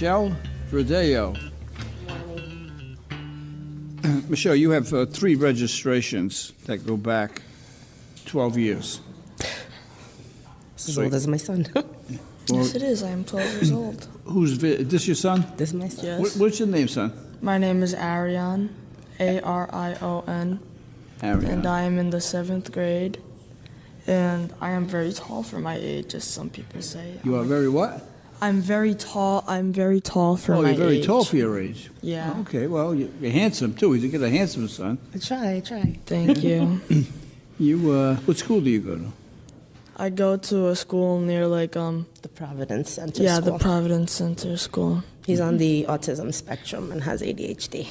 Michelle Verdeo. Michelle, you have 3 registrations that go back 12 years. As old as my son. Yes, it is. I am 12 years old. Is this your son? This is my son. Yes. What's your name, son? My name is Arion, Arion, Arion. and I am in the 7th grade. And I am very tall for my age, as some people say. You are very what? I'm very tall. I'm very tall for my age. Oh, you're very tall for your age. Yeah. Okay, well, you're handsome, too. You get a handsome son. I try. Thank you. What school do you go to? I go to a school near, The Providence Center yeah, School. the Providence Center School. He's on the autism spectrum and has ADHD.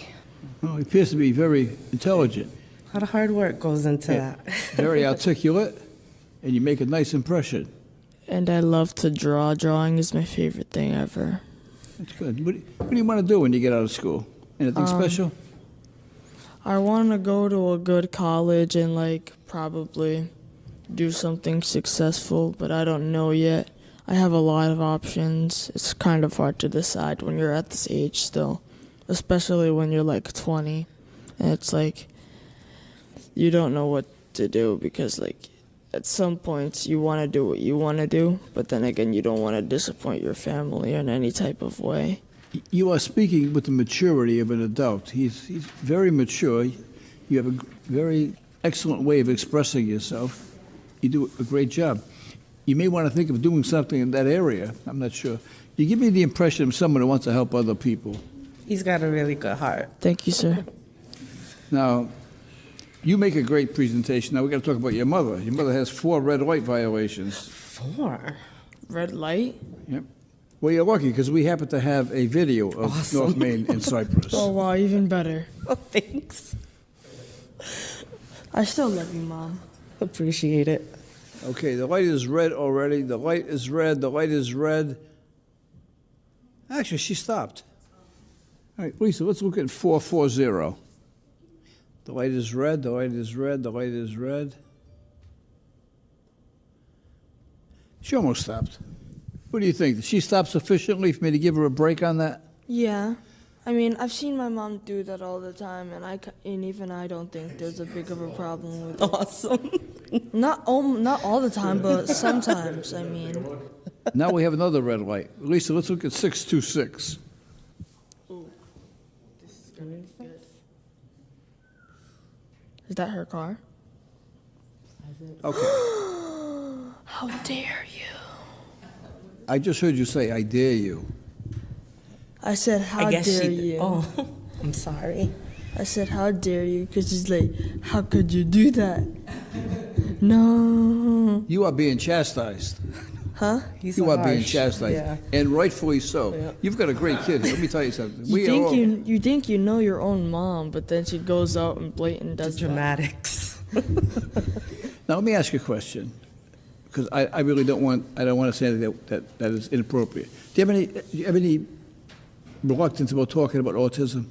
Well, he appears to be very intelligent. A lot of hard work goes into that. Very articulate, and you make a nice impression. And I love to draw. Drawing is my favorite thing ever. That's good. What do you want to do when you get out of school? Anything special? I want to go to a good college and, probably do something successful, but I don't know yet. I have a lot of options. It's kind of hard to decide when you're at this age still, especially when you're 20. And it's you don't know what to do because at some points you want to do what you want to do, but then again you don't want to disappoint your family in any type of way. You are speaking with the maturity of an adult. He's very mature. You have a very excellent way of expressing yourself. You do a great job. You may want to think of doing something in that area. I'm not sure. You give me the impression of someone who wants to help other people. He's got a really good heart. Thank you, sir. Now, you make a great presentation. Now, we've got to talk about your mother. Your mother has 4 red light violations. 4? Red light? Yep. Well, you're lucky because we happen to have a video of North Main and Cyprus. Oh, wow, even better. Oh, thanks. I still love you, Mom. Appreciate it. Okay, the light is red already. The light is red. The light is red. Actually, she stopped. All right, Lisa, let's look at 440. The light is red. The light is red. The light is red. She almost stopped. What do you think? Did she stop sufficiently for me to give her a break on that? Yeah. I mean, I've seen my mom do that all the time, and even I don't think there's a big of a problem with it. Awesome. Not all the time, but sometimes, I mean. Now we have another red light. Lisa, let's look at 626. Ooh. This is going to be good. Is that her car? Okay. How dare you? I just heard you say, I dare you. I said, how dare you? Oh, I'm sorry. I said, how dare you? Because she's like, how could you do that? No. You are being chastised. Huh? You are being chastised, yeah. and rightfully so. Yeah. You've got a great kid. Let me tell you something. You think you know your own mom, but then she goes out and blatant does Dramatics. Now let me ask you a question, because I really don't want to say anything that is inappropriate. Do you have any reluctance about talking about autism?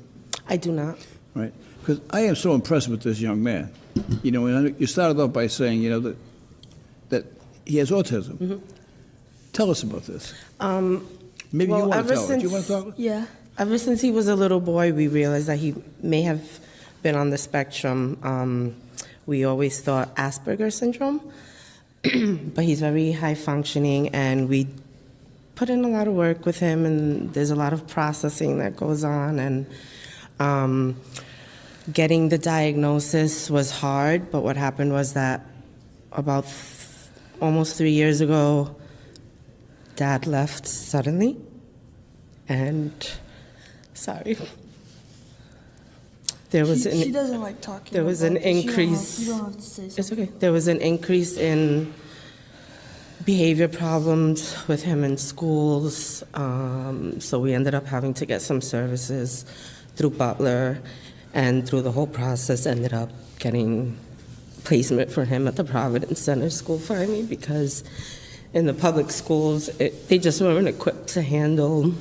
I do not. Right, because I am so impressed with this young man. You know, and you started off by saying, that he has autism. Mm-hmm. Tell us about this. Maybe you want to tell us. Do you want to talk? Yeah. Ever since he was a little boy, we realized that he may have been on the spectrum. We always thought Asperger's syndrome, but he's very high functioning, and we put in a lot of work with him, and there's a lot of processing that goes on, and getting the diagnosis was hard, but what happened was that about almost 3 years ago, Dad left suddenly, and sorry. There was she doesn't like talking. There was an increase. You don't have to say something. It's okay. There was an increase in behavior problems with him in schools, so we ended up having to get some services through Butler, and through the whole process ended up getting placement for him at the Providence Center School finally, because in the public schools, they just weren't equipped to handle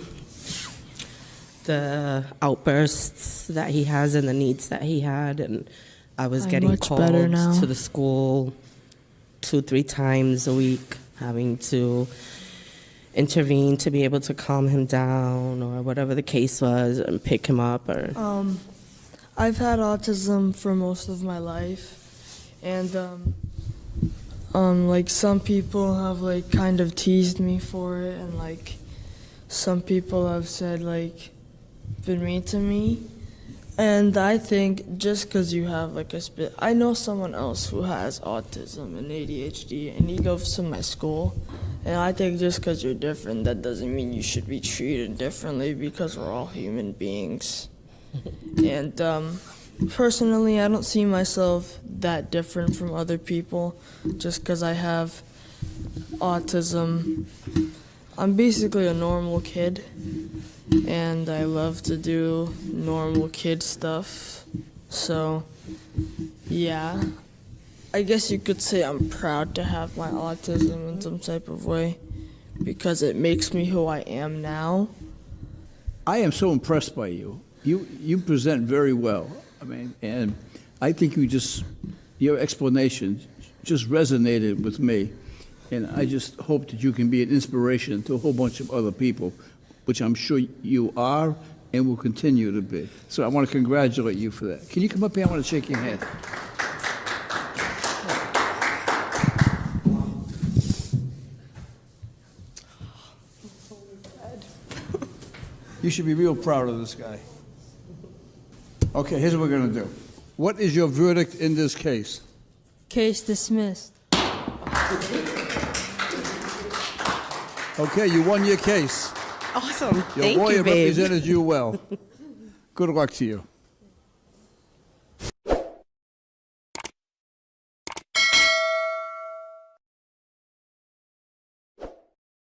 the outbursts that he has and the needs that he had. And I was getting called to the school 2-3 times a week, having to intervene to be able to calm him down or whatever the case was and pick him up? Or I've had autism for most of my life, and like some people have like kind of teased me for it, and like some people have said like been mean to me. And I think just because you have like I know someone else who has autism and ADHD, and he goes to my school. And I think just because you're different, that doesn't mean you should be treated differently, because we're all human beings. And personally, I don't see myself that different from other people just because I have autism. I'm basically a normal kid, and I love to do normal kid stuff. So, yeah, I guess you could say I'm proud to have my autism in some type of way, because it makes me who I am now. I am so impressed by you. You present very well. I mean, and I think your explanation just resonated with me. And I just hope that you can be an inspiration to a whole bunch of other people, which I'm sure you are and will continue to be. So I want to congratulate you for that. Can you come up here? I want to shake your hand. You should be real proud of this guy. Okay, here's what we're going to do. What is your verdict in this case? Case dismissed. Okay, you won your case. awesome. Your Thank lawyer you, babe. represented you well. Good luck to you.